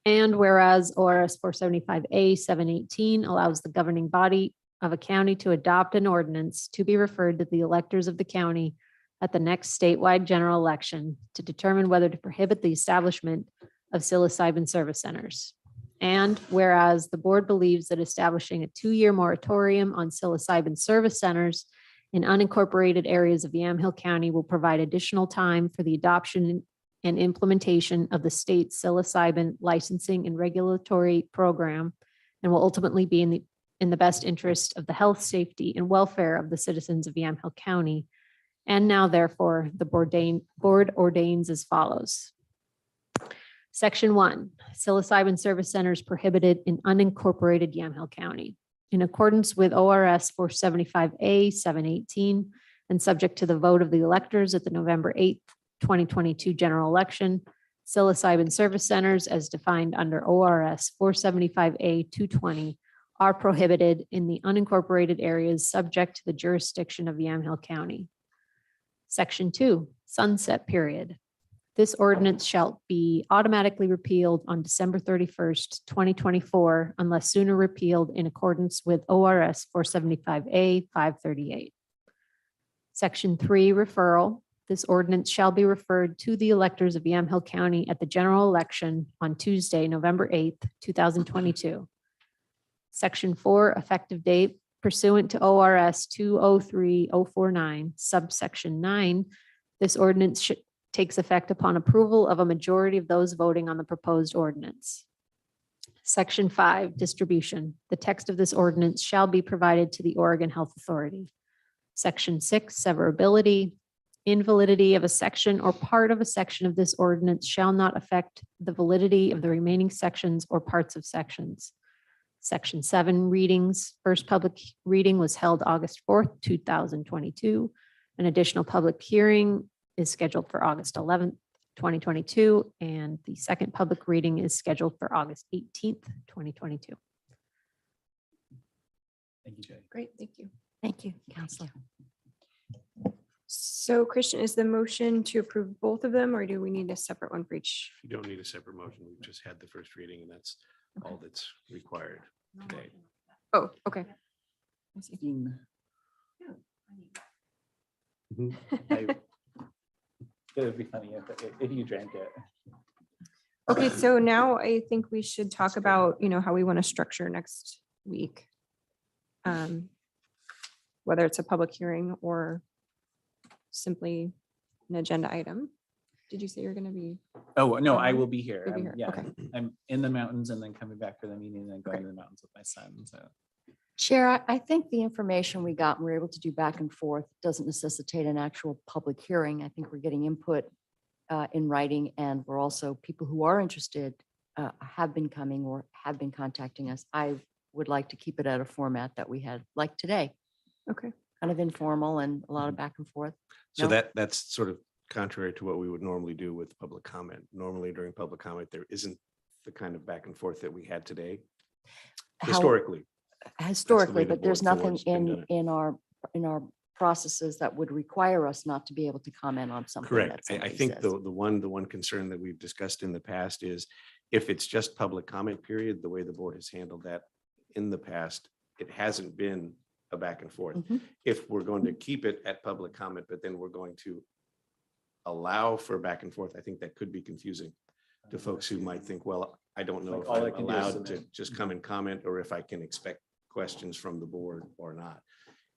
And whereas ORS 475A 718 allows the governing body of a county to adopt an ordinance to be referred to the electors of the county at the next statewide general election to determine whether to prohibit the establishment of psilocybin service centers. And whereas the board believes that establishing a 2-year moratorium on psilocybin service centers in unincorporated areas of Yamhill County will provide additional time for the adoption and implementation of the state psilocybin licensing and regulatory program, and will ultimately be in the best interest of the health, safety, and welfare of the citizens of Yamhill County. And now therefore, the board ordains as follows. Section 1, psilocybin service centers prohibited in unincorporated Yamhill County. In accordance with ORS 475A 718 and subject to the vote of the electors at the November 8th, 2022 general election, psilocybin service centers as defined under ORS 475A 220 are prohibited in the unincorporated areas subject to the jurisdiction of Yamhill County. Section 2, sunset period. This ordinance shall be automatically repealed on December 31st, 2024, unless sooner repealed in accordance with ORS 475A 538. Section 3, referral. This ordinance shall be referred to the electors of Yamhill County at the general election on Tuesday, November 8th, 2022. Section 4, effective date. Pursuant to ORS 203049, subsection 9, this ordinance takes effect upon approval of a majority of those voting on the proposed ordinance. Section 5, distribution. The text of this ordinance shall be provided to the Oregon Health Authority. Section 6, severability. Invalidity of a section or part of a section of this ordinance shall not affect the validity of the remaining sections or parts of sections. Section 7, readings. First public reading was held August 4th, 2022. An additional public hearing is scheduled for August 11th, 2022, and the second public reading is scheduled for August 18th, 2022. Thank you, Jay. Great, thank you. Thank you, Counselor. So Christian, is the motion to approve both of them, or do we need a separate one for each? You don't need a separate motion. We've just had the first reading and that's all that's required today. Oh, okay. I see. It would be funny if you drank it. Okay, so now I think we should talk about, how we want to structure next week. Whether it's a public hearing or simply an agenda item. Did you say you're going to be? Oh, no, I will be here. You'll be here, Yeah, okay. I'm in the mountains and then coming back for the meeting and then going to the mountains with my son. So Chair, I think the information we got and we're able to do back and forth doesn't necessitate an actual public hearing. I think we're getting input in writing, and we're also, people who are interested have been coming or have been contacting us. I would like to keep it at a format that we had like today, Okay. kind of informal and a lot of back and forth. So No? that's sort of contrary to what we would normally do with public comment. Normally during public comment, there isn't the kind of back and forth that we had today. How- Historically, Historically, the but there's board nothing forward's been done. in our processes that would require us not to be able to comment on something. correct. that I somebody think says. the one concern that we've discussed in the past is if it's just public comment period, the way the board has handled that in the past, it hasn't been a back and forth. Mhm. If we're going to keep it at public comment, but then we're going to allow for back and forth, I think that could be confusing to folks who might think, well, I don't know Like if all I I'm can do is allowed to submit. just come and comment or if I can expect questions from the board or not.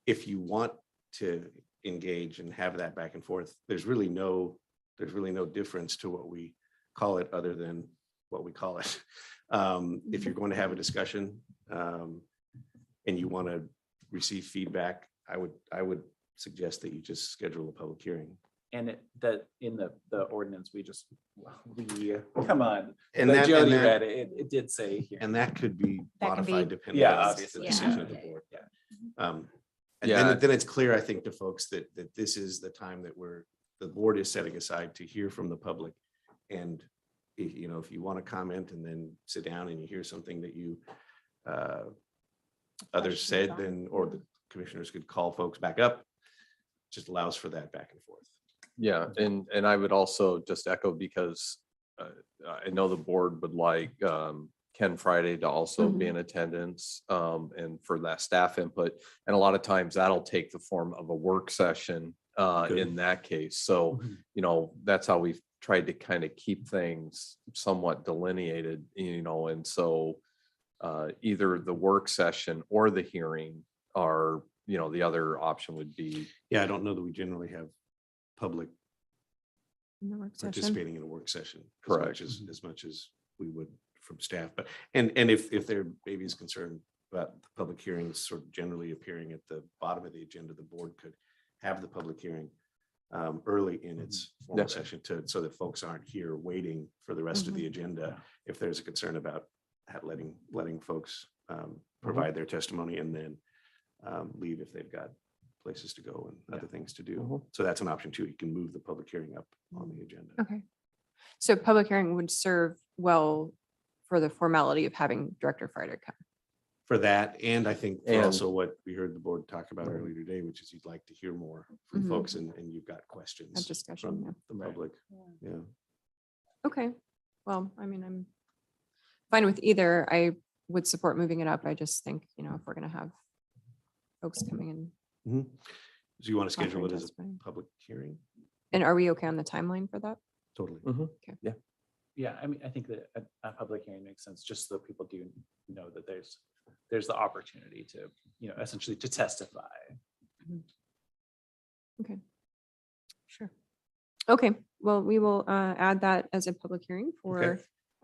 If you want to engage and have that back and forth, there's really no difference to what we call it other than what we call it. If you're going to have a discussion and you want to receive feedback, I would suggest that you just schedule a public hearing. And that in the ordinance, we come on. And that that- Jody and that- read it, it did say here. And that could be That can be- modified depending Yeah, on obviously. the Yeah. decision of the board. Yeah. And Yeah. then it's clear, I think, to folks that this is the time that the board is setting aside to hear from the public. And if you want to comment and then sit down and you hear something that you others said, then, or the commissioners could call folks back up. Just allows for that back and forth. Yeah, and I would also just echo, because I know the board would like Ken Friday to also be in attendance and for that staff input. And a lot of times that'll take the form of a work session in that case. So, that's how we've tried to kind of keep things somewhat delineated, and so either the work session or the hearing are, the other option would be. Yeah, I don't know that we generally have public In the work session. participating in a work session. Correct. As much as we would from staff, but, and if there maybe is concern about the public hearings sort of generally appearing at the bottom of the agenda, the board could have the public hearing early in its formal Yeah. session so that folks aren't here waiting for the rest of the agenda. If there's a concern about letting folks provide their testimony and then leave if they've got places to go and other things to do. So that's an option too. You can move the public hearing up on the agenda. Okay. So public hearing would serve well for the formality of having Director Friday come. For that, and I think for And- also what we heard the board talk about earlier today, which is you'd like to hear more from Mhm. folks and you've got Have questions discussion. from Yeah. the public. Yeah. Okay. Well, I mean, I'm fine with either. I would support moving it up. I just think, if we're going to have folks coming in. So you want to schedule offering it as a testimony. public hearing? And are we okay on the timeline for that? Totally. Yeah, I mean, I think that a public hearing makes sense, just so people do know that there's the opportunity to, essentially to testify. Okay. Sure. Okay, well, we will add that as a public hearing for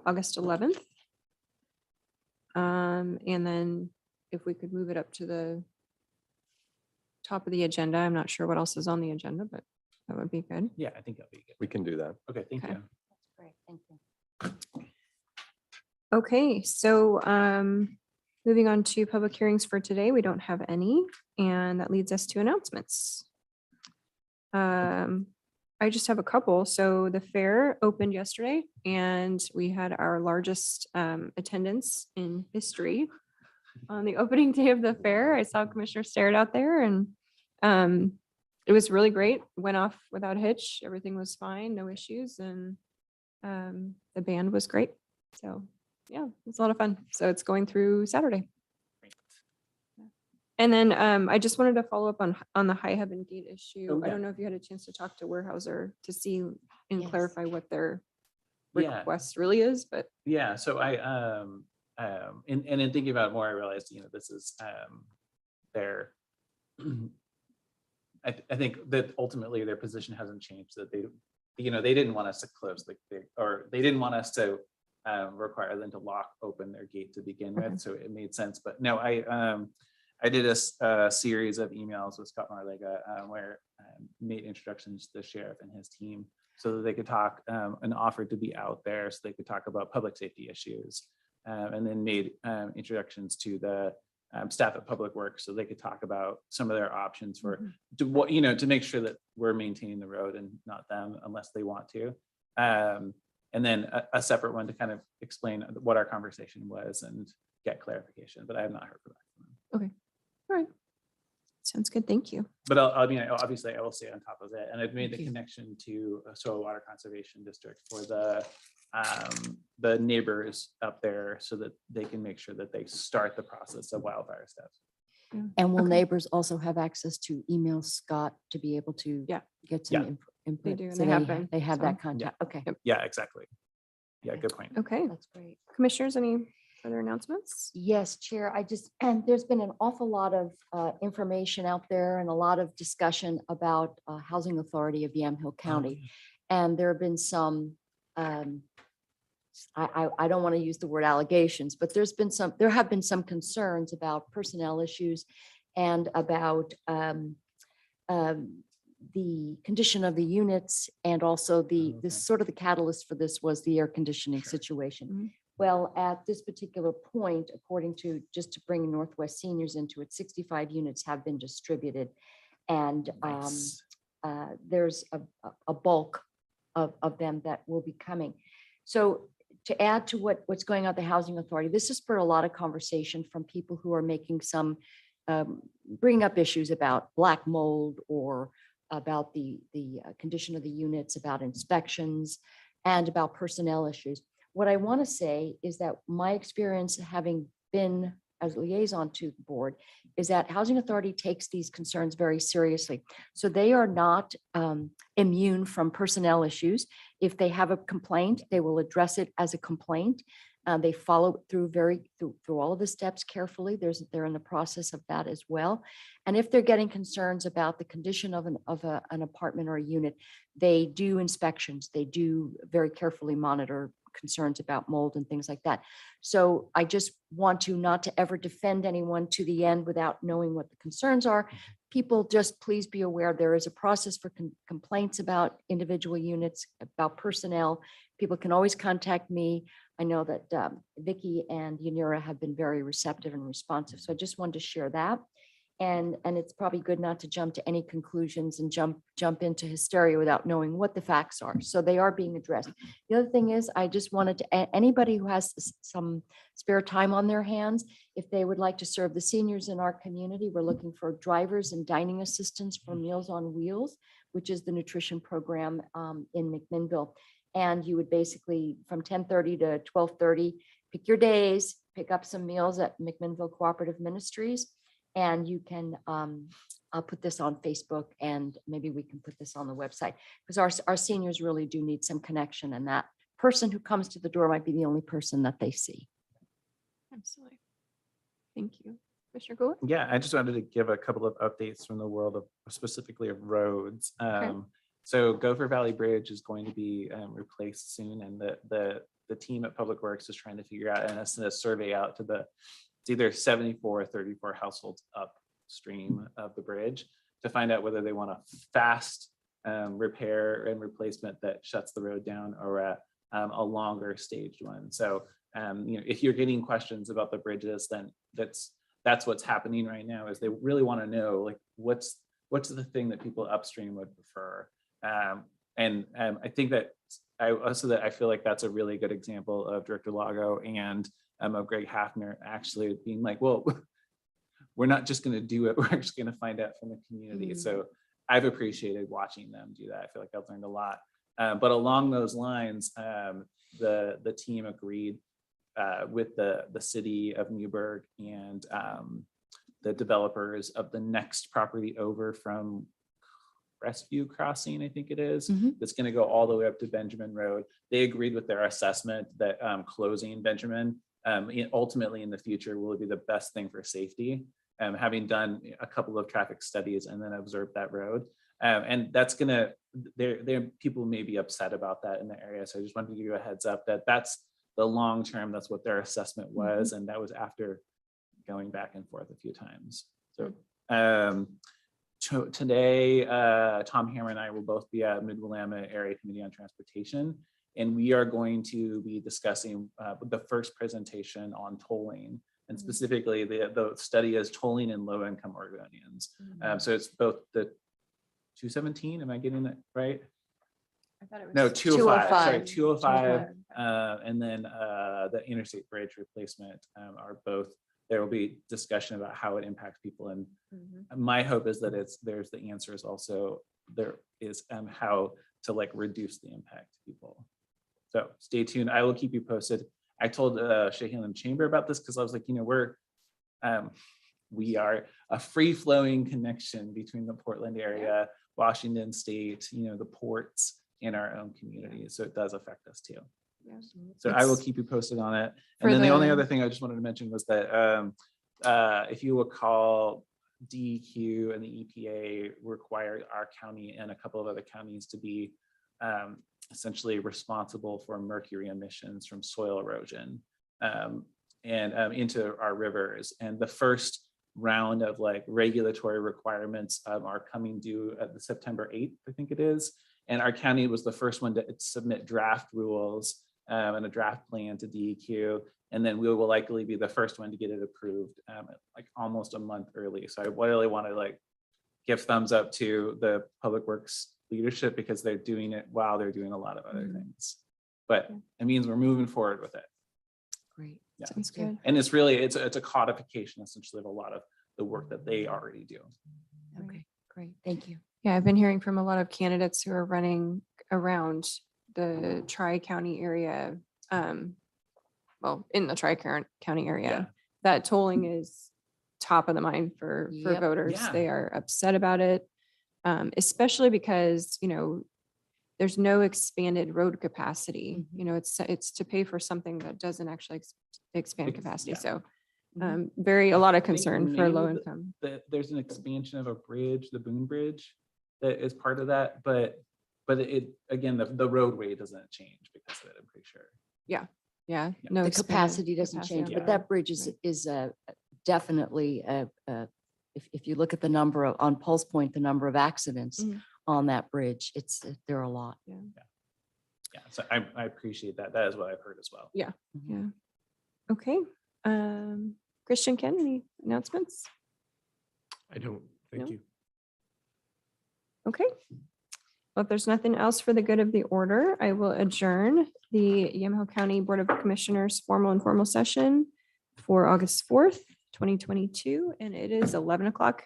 August 11th. And then if we could move it up to the top of the agenda, I'm not sure what else is on the agenda, but that would be good. Yeah, I think that'll be good. We can do that. Okay, thank Okay. you. Great, thank you. Okay, so moving on to public hearings for today, we don't have any, and that leads us to announcements. I just have a couple. So the fair opened yesterday and we had our largest attendance in history on the opening day of the fair. I saw Commissioner Starrett out there and it was really great. Went off without a hitch. Everything was fine, no issues, and the band was great. So yeah, it's a lot of fun. So it's going through Saturday. And then I just wanted to follow up on the High Heaven Gate issue. Oh, I yeah. don't know if you had a chance to talk to Weyerhaeuser to see and Yes. clarify what their Yeah. request really is, but Yeah, so I and in thinking about it more, I realized, this is their I think that ultimately their position hasn't changed, that they didn't want us to close they didn't want us to require them to lock open their gate to begin Okay. with, so it made sense. But no, I did a series of emails with Scott Marlega where made introductions to the sheriff and his team so that they could talk and offered to be out there so they could talk about public safety issues, and then made introductions to the staff at Public Works so they could talk about some of their options for to make sure that we're maintaining the road and not them unless they want to. And then a separate one to kind of explain what our conversation was and get clarification, but I have not heard from them. all right. Sounds good. Thank you. But obviously I will stay on top of it. And I've made the Thank you. connection to a soil water conservation district for the neighbors up there so that they can make sure that they start the process of wildfire steps. And will Okay. neighbors also have access to email Scott to be able to Yeah. get some Yeah. input? do, and So they have been, They have so, that contact. Okay, Yeah, exactly. Yeah, good point. Okay. that's great. Commissioners, any further announcements? Yes, Chair, and there's been an awful lot of information out there and a lot of discussion about Housing Authority of Yamhill County. And there have been some I don't want to use the word allegations, but there have been some concerns about personnel issues and about the condition of the units, and also the Okay. sort of the catalyst for this was the air conditioning Sure. situation. Mhm. Well, at this particular point, according to, just to bring Northwest Seniors into it, 65 units have been distributed. And Nice. there's a bulk of them that will be coming. So to add to what's going on at the Housing Authority, this has spurred a lot of conversation from people who are making some, bringing up issues about black mold, or about the condition of the units, about inspections, and about personnel issues. What I want to say is that my experience, having been as liaison to the board, is that Housing Authority takes these concerns very seriously. So they are not immune from personnel issues. If they have a complaint, they will address it as a complaint. They follow through through all of the steps carefully. They're in the process of that as well. And if they're getting concerns about the condition of an apartment or a unit, they do inspections. They do very carefully monitor concerns about mold and things like that. So I just want to not to ever defend anyone to the end without knowing what the concerns are. People, just please be aware there is a process for complaints about individual units, about personnel. People can always contact me. I know that Vicky and Yanira have been very receptive and responsive. So I just wanted to share that. And it's probably good not to jump to any conclusions and jump into hysteria without knowing what the facts are. So they are being addressed. The other thing is, I just wanted to, anybody who has some spare time on their hands, if they would like to serve the seniors in our community, we're looking for drivers and dining assistants for Meals on Wheels, which is the nutrition program in McMinnville. And you would basically, from 10:30 to 12:30, pick your days, pick up some meals at McMinnville Cooperative Ministries. And you can, I'll put this on Facebook, and maybe we can put this on the website, because our seniors really do need some connection, and that person who comes to the door might be the only person that they see. Absolutely. Thank you. Commissioner Gould? Yeah, I just wanted to give a couple of updates from the world of specifically of roads. So Gopher Valley Bridge is going to be replaced soon, and the team at Public Works is trying to figure out and send a survey out to it's either 74 or 34 households upstream of the bridge to find out whether they want a fast repair and replacement that shuts the road down, or a longer staged one. So if you're getting questions about the bridges, then that's what's happening right now, is they really want to know, like, what's the thing that people upstream would prefer. I think that I feel like that's a really good example of Director Lago and of Greg Hafner actually being like, well, we're not just going to do it, we're actually going to find out from the community. So I've appreciated watching them do that. I feel like I've learned a lot. But along those lines, the team agreed with the city of Newburgh and the developers of the next property over from Rescue Crossing, I think it is, that's going to go all the way up to Benjamin Road. They agreed with their assessment that closing Benjamin ultimately in the future will be the best thing for safety, having done a couple of traffic studies and then observed that road. And that's gonna, people may be upset about that in the area. So I just wanted to give you a heads up that that's the long term, that's what their assessment was. And that was after going back and forth a few times. So today, Tom Hammer and I will both be at Mid-Willamette Area Committee on Transportation, and we are going to be discussing the first presentation on tolling, and specifically the study is tolling in low-income Oregonians. So it's both the 217, am I getting that right? I thought it was. No, 205, sorry, 205. 205, and then the interstate bridge replacement are both, there will be discussion about how it impacts people. And my hope is that there's the answers also, there is how to like reduce the impact to people. So stay tuned. I will keep you posted. I told Shahilan Chamber about this because I was like, we are a free-flowing connection between the Portland area, Washington State, the ports, and our own community. So it does affect us too. Yeah. So I will keep you posted on it. And then the only other thing I just wanted to mention was that if you will call DEQ and the EPA required our county and a couple of other counties to be essentially responsible for mercury emissions from soil erosion into our rivers. And the first round of like regulatory requirements are coming due at the September 8th, I think it is. And our county was the first one to submit draft rules and a draft plan to DEQ. And then we will likely be the first one to get it approved like almost a month early. So I really want to like give thumbs up to the Public Works leadership because they're doing it while they're doing a lot of other things. But it means we're moving forward with it. Great. Yeah. Sounds good. And it's really, it's a codification essentially of a lot of the work that they already do. Okay, great. Thank you. Yeah, I've been hearing from a lot of candidates who are running around the Tri-County area, well, in the Tri-County area, Yeah. that tolling is top of the mind for Yep. voters. Yeah. They are upset about it, especially because, you know, there's no expanded road capacity. You know, it's to pay for something that doesn't actually expand Ex- capacity. yeah. So Mhm. a lot of I think concern for maybe low income. There's an expansion of a bridge, the Boone Bridge, that is part of that, but it, again, the roadway doesn't change because of it, I'm pretty sure. Yeah, Yeah. no The expanded capacity doesn't capacity change, on but the road. that bridge is, Right. is definitely, if you look at the number of, on Pulse Point, the number of accidents Mhm. on that bridge, there are a lot. Yeah, so I appreciate that. That is what I've heard as well. Yeah. Mhm. Yeah. Okay. Christian, Ken, any announcements? I don't, thank No? you. Okay. Well, if there's nothing else for the good of the order, I will adjourn the Yamaha County Board of Commissioners formal and informal session for August 4th, 2022, and it is 11 o'clock